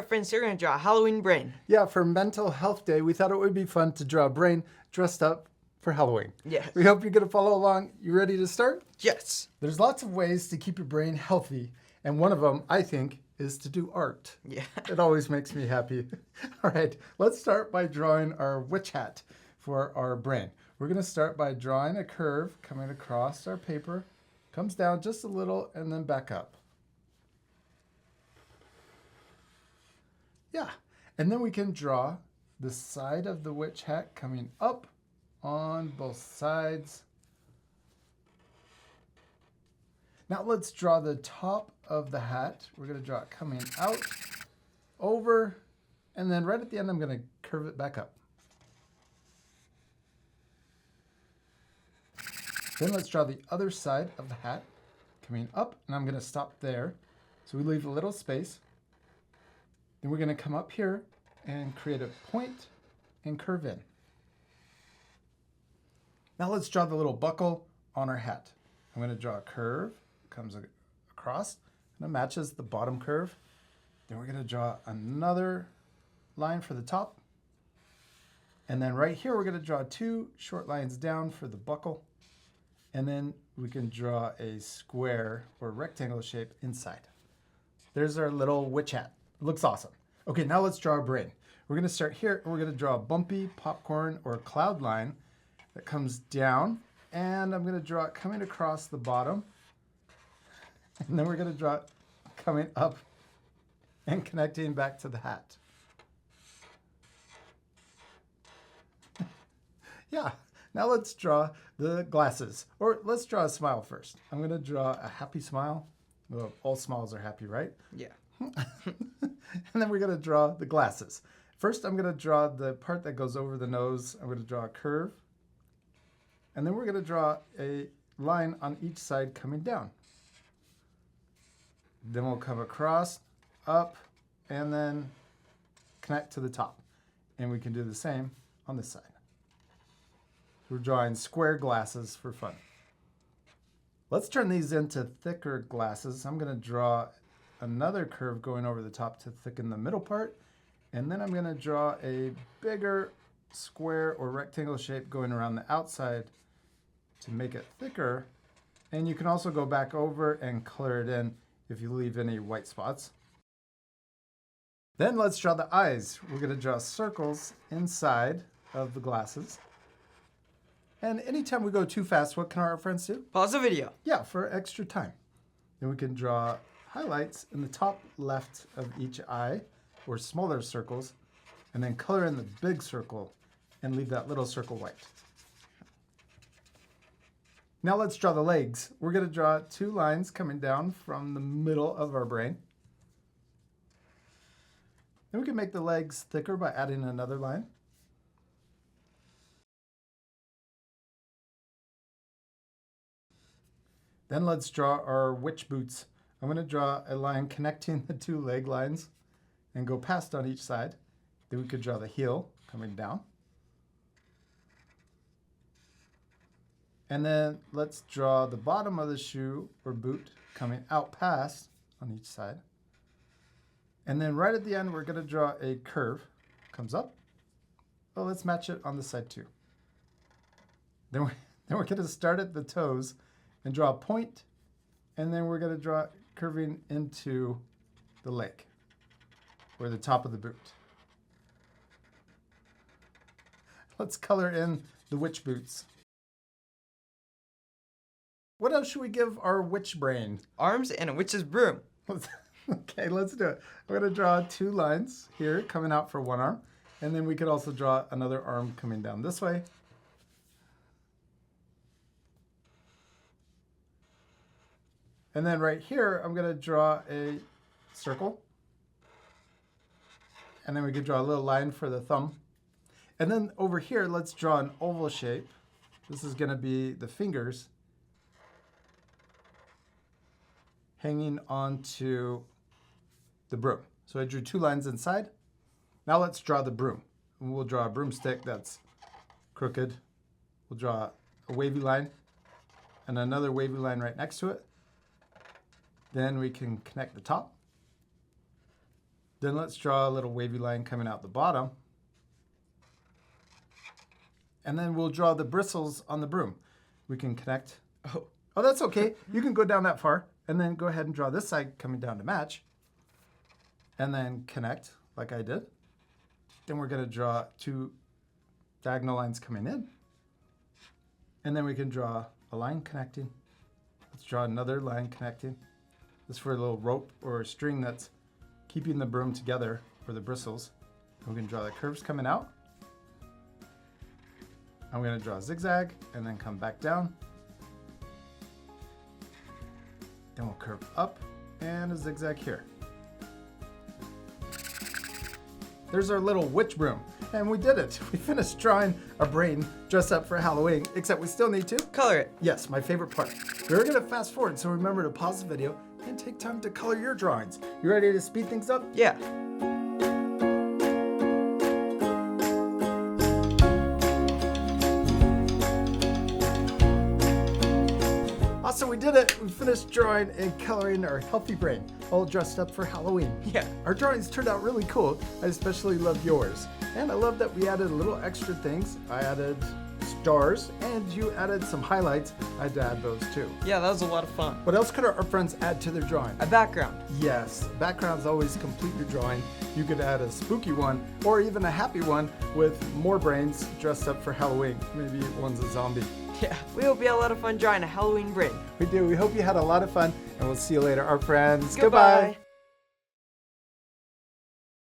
friends here, we're going to draw a Halloween brain. Yeah, for Mental Health Day, we thought it would be fun to draw a brain dressed up for Halloween. Yes. We hope you're going to follow along. You ready to start? Yes. There's lots of ways to keep your brain healthy, and one of them, I think, is to do art. Yeah. It always makes me happy. All right, let's start by drawing our witch hat for our brain. We're going to start by drawing a curve coming across our paper, comes down just a little, and then back up. Yeah, and then we can draw the side of the witch hat coming up on both sides. Now let's draw the top of the hat. We're going to draw it coming out, over, and then right at the end I'm going to curve it back up. Then let's draw the other side of the hat coming up, and I'm going to stop there. So we leave a little space. Then we're going to come up here and create a point and curve in. Now let's draw the little buckle on our hat. I'm going to draw a curve, comes across, and it matches the bottom curve. Then we're going to draw another line for the top. And then right here, we're going to draw two short lines down for the buckle. And then we can draw a square or rectangle shape inside. There's our little witch hat. It looks awesome. Okay, now let's draw a brain. We're going to start here, and we're going to draw a bumpy popcorn or cloud line that comes down, and I'm going to draw it coming across the bottom, and then we're going to draw it coming up and connecting back to the hat. Yeah, now let's draw the glasses, or let's draw a smile first. I'm going to draw a happy smile. Well, all smiles are happy, right? Yeah. And then we're going to draw the glasses. First, I'm going to draw the part that goes over the nose. I'm going to draw a curve. And then we're going to draw a line on each side coming down. Then we'll come across, up, and then connect to the top. And we can do the same on this side. We're drawing square glasses for fun. Let's turn these into thicker glasses. I'm going to draw another curve going over the top to thicken the middle part. And then I'm going to draw a bigger square or rectangle shape going around the outside to make it thicker. And you can also go back over and color it in if you leave any white spots. Then let's draw the eyes. We're going to draw circles inside of the glasses. And anytime we go too fast, what can our friends do? Pause the video. Yeah, for extra time. Then we can draw highlights in the top left of each eye, or smaller circles, and then color in the big circle and leave that little circle white. Now let's draw the legs. We're going to draw two lines coming down from the middle of our brain. Then we can make the legs thicker by adding another line. Then let's draw our witch boots. I'm going to draw a line connecting the two leg lines and go past on each side. Then we could draw the heel coming down. And then let's draw the bottom of the shoe or boot coming out past on each side. And then right at the end, we're going to draw a curve. Comes up. Well, let's match it on this side too. Then we're going to start at the toes and draw a point, and then we're going to draw curving into the leg, or the top of the boot. Let's color in the witch boots. What else should we give our witch brain? Arms and a witch's broom. Okay, let's do it. We're going to draw two lines here coming out for one arm, and then we could also draw another arm coming down this way. And then right here, I'm going to draw a circle. And then we could draw a little line for the thumb. And then over here, let's draw an oval shape. This is going to be the fingers hanging onto the broom. So I drew two lines inside. Now let's draw the broom. And we'll draw a broomstick that's crooked. We'll draw a wavy line and another wavy line right next to it. Then we can connect the top. Then let's draw a little wavy line coming out the bottom. And then we'll draw the bristles on the broom. We can connect. Oh, that's okay. You can go down that far and then go ahead and draw this side coming down to match. And then connect like I did. Then we're going to draw 2 diagonal lines coming in. And then we can draw a line connecting. Let's draw another line connecting. This is for a little rope or a string that's keeping the broom together, or the bristles. And we can draw the curves coming out. I'm going to draw a zigzag and then come back down. Then we'll curve up and a zigzag here. There's our little witch broom. And we did it. We finished drawing a brain dressed up for Halloween, except we still need to Color it. Yes, my favorite part. We're gonna fast forward, so remember to pause the video and take time to color your drawings. You ready to speed things up? Yeah. Awesome, we did it. We finished drawing and coloring our healthy brain, all dressed up for Halloween. Yeah. Our drawings turned out really cool. I especially love yours. And I love that we added a little extra things. I added stars, and you added some highlights. I had to add those too. Yeah, that was a lot of fun. What else could our friends add to their drawing? A background. Yes, backgrounds always complete your drawing. You could add a spooky one or even a happy one with more brains dressed up for Halloween. Maybe one's a zombie. Yeah, we hope you had a lot of fun drawing a Halloween brain. We do. We hope you had a lot of fun, and we'll see you later, our friends. Goodbye.